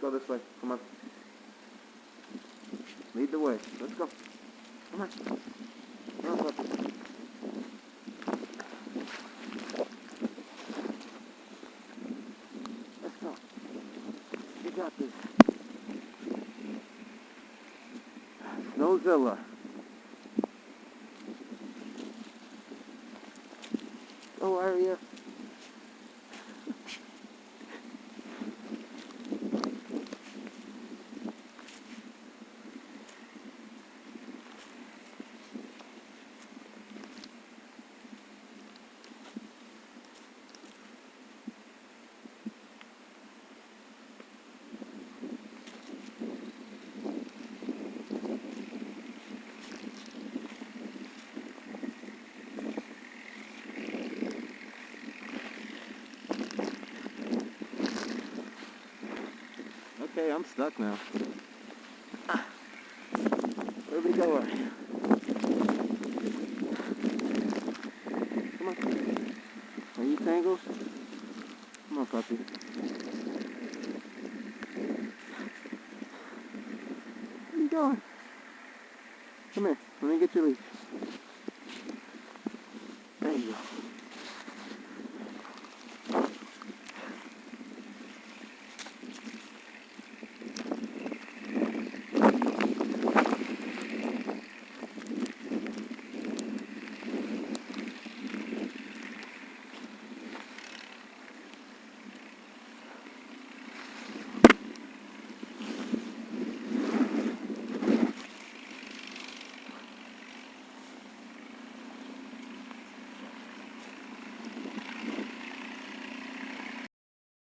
go this way. Come on. Lead the way. Let's go. Come on. Come on, puppy. Let's go. You got this. Snowzilla. Go, Aria. Okay, I'm stuck now. Where we going? Come on. Are you tangled? Come on, puppy. Where you going? Come here. Let me get your leash. There you go.